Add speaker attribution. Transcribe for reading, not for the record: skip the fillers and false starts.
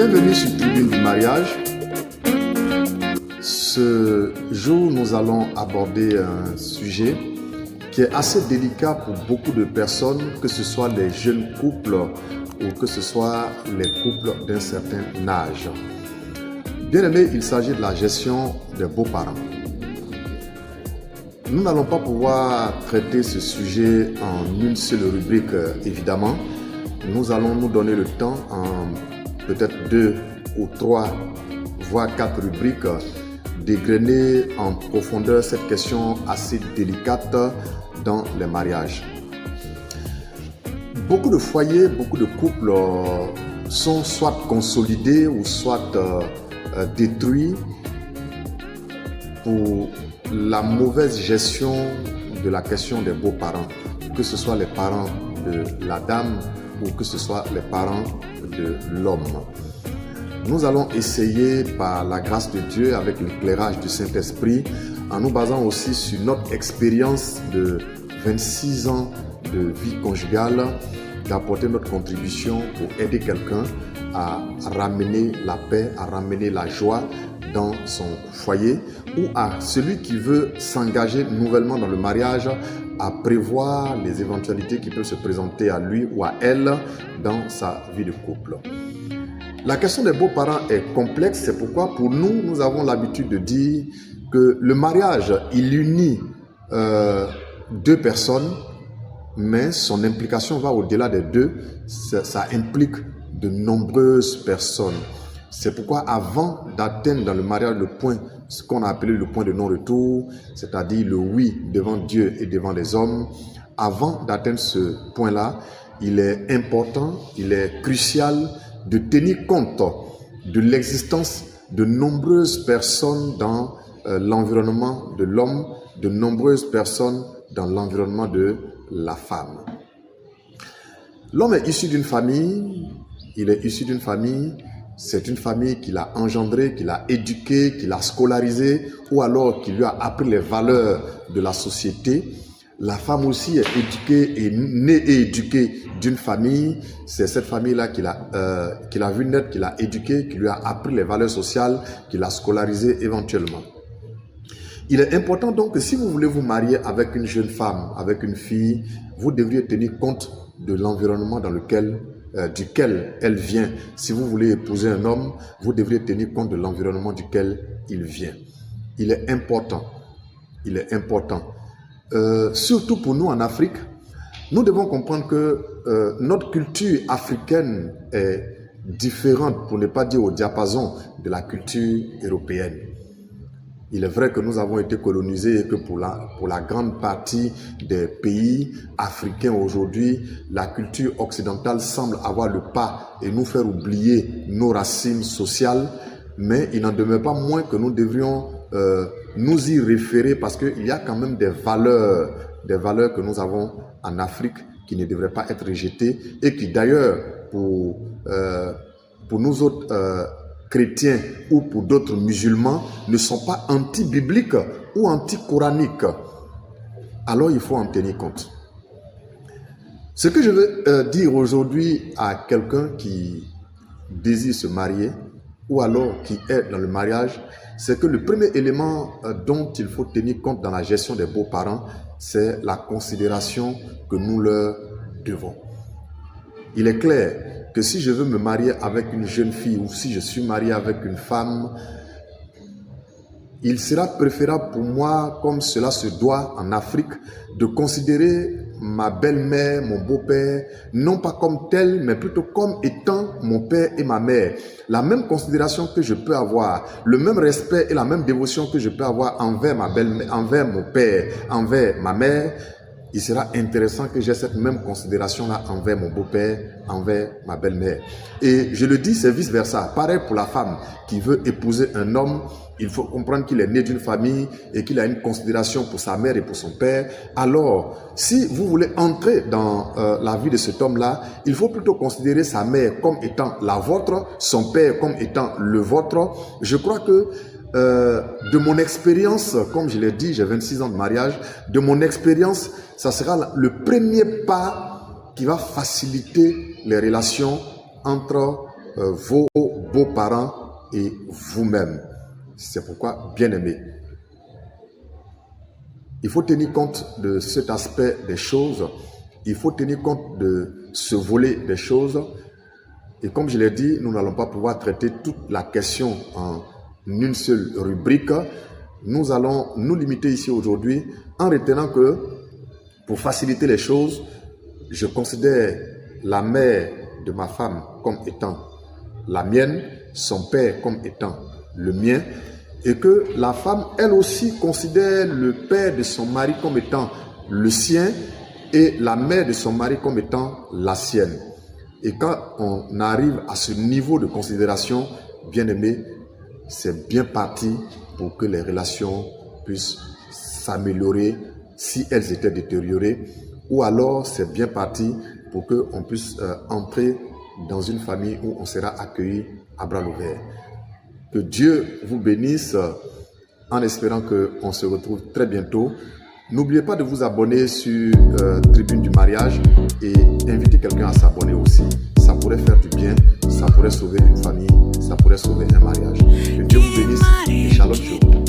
Speaker 1: Bienvenue sur Tribune du mariage. Ce jour, nous allons aborder un sujet qui est assez délicat pour beaucoup de personnes, que ce soit les jeunes couples ou que ce soit les couples d'un certain âge. Bien aimé, il s'agit de la gestion des beaux-parents. Nous n'allons pas pouvoir traiter ce sujet en une seule rubrique, évidemment. Nous allons nous donner le temps en peut-être 2 ou 3, voire 4 rubriques, d'égrener en profondeur cette question assez délicate dans les mariages. Beaucoup de foyers, beaucoup de couples sont soit consolidés ou soit détruits pour la mauvaise gestion de la question des beaux-parents, que ce soit les parents de la dame ou que ce soit les parents de l'homme. Nous allons essayer par la grâce de Dieu, avec l'éclairage du Saint-Esprit, en nous basant aussi sur notre expérience de 26 ans de vie conjugale, d'apporter notre contribution pour aider quelqu'un à ramener la paix, à ramener la joie dans son foyer, ou à celui qui veut s'engager nouvellement dans le mariage, à prévoir les éventualités qui peuvent se présenter à lui ou à elle dans sa vie de couple. La question des beaux-parents est complexe, c'est pourquoi pour nous, nous avons l'habitude de dire que le mariage, il unit 2 personnes, mais son implication va au-delà des 2, ça implique de nombreuses personnes. C'est pourquoi avant d'atteindre dans le mariage le point, ce qu'on a appelé le point de non-retour, c'est-à-dire le oui devant Dieu et devant les hommes, avant d'atteindre ce point-là, il est important, il est crucial de tenir compte de l'existence de nombreuses personnes dans l'environnement de l'homme, de nombreuses personnes dans l'environnement de la femme. L'homme est issu d'une famille, il est issu d'une famille. C'est une famille qui l'a engendré, qui l'a éduqué, qui l'a scolarisé, ou alors qui lui a appris les valeurs de la société. La femme aussi est éduquée et née et éduquée d'une famille. C'est cette famille-là qui l'a vu naître, qui l'a éduqué, qui lui a appris les valeurs sociales, qui l'a scolarisé éventuellement. Il est important donc que si vous voulez vous marier avec une jeune femme, avec une fille, vous devriez tenir compte de l'environnement dans lequel duquel elle vient. Si vous voulez épouser un homme, vous devriez tenir compte de l'environnement duquel il vient. Il est important. Il est important. Surtout pour nous en Afrique, nous devons comprendre que notre culture africaine est différente, pour ne pas dire au diapason, de la culture européenne. Il est vrai que nous avons été colonisés et que pour la grande partie des pays africains aujourd'hui, la culture occidentale semble avoir le pas et nous faire oublier nos racines sociales, mais il n'en demeure pas moins que nous devrions nous y référer parce qu'il y a quand même des valeurs que nous avons en Afrique qui ne devraient pas être rejetées et qui d'ailleurs pour nous autres chrétiens ou pour d'autres musulmans ne sont pas anti-bibliques ou anti-coraniques. Alors il faut en tenir compte. Ce que je veux dire aujourd'hui à quelqu'un qui désire se marier ou alors qui est dans le mariage, c'est que le premier élément dont il faut tenir compte dans la gestion des beaux-parents, c'est la considération que nous leur devons. Il est clair que si je veux me marier avec une jeune fille ou si je suis marié avec une femme, il sera préférable pour moi, comme cela se doit en Afrique, de considérer ma belle-mère, mon beau-père, non pas comme tel, mais plutôt comme étant mon père et ma mère. La même considération que je peux avoir, le même respect et la même dévotion que je peux avoir envers ma belle-mère, envers mon père, envers ma mère, il sera intéressant que j'ai cette même considération-là envers mon beau-père, envers ma belle-mère. Et je le dis, c'est vice-versa. Pareil pour la femme qui veut épouser un homme, il faut comprendre qu'il est né d'une famille et qu'il a une considération pour sa mère et pour son père. Alors, si vous voulez entrer dans la vie de cet homme-là, il faut plutôt considérer sa mère comme étant la vôtre, son père comme étant le vôtre. Je crois que de mon expérience, comme je l'ai dit, j'ai 26 ans de mariage, de mon expérience, ça sera le premier pas qui va faciliter les relations entre vos beaux-parents et vous-même. C'est pourquoi, bien-aimés, il faut tenir compte de cet aspect des choses. Il faut tenir compte de ce volet des choses. Et comme je l'ai dit, nous n'allons pas pouvoir traiter toute la question en une seule rubrique. Nous allons nous limiter ici aujourd'hui en retenant que, pour faciliter les choses, je considère la mère de ma femme comme étant la mienne, son père comme étant le mien, et que la femme, elle aussi, considère le père de son mari comme étant le sien et la mère de son mari comme étant la sienne. Et quand on arrive à ce niveau de considération, bien aimé, c'est bien parti pour que les relations puissent s'améliorer si elles étaient détériorées, ou alors c'est bien parti pour qu'on puisse entrer dans une famille où on sera accueilli à bras ouverts. Que Dieu vous bénisse en espérant qu'on se retrouve très bientôt. N'oubliez pas de vous abonner sur Tribune du mariage et inviter quelqu'un à s'abonner aussi. Ça pourrait faire du bien, ça pourrait sauver une famille, ça pourrait sauver un mariage. Que Dieu vous bénisse et shalom shalom.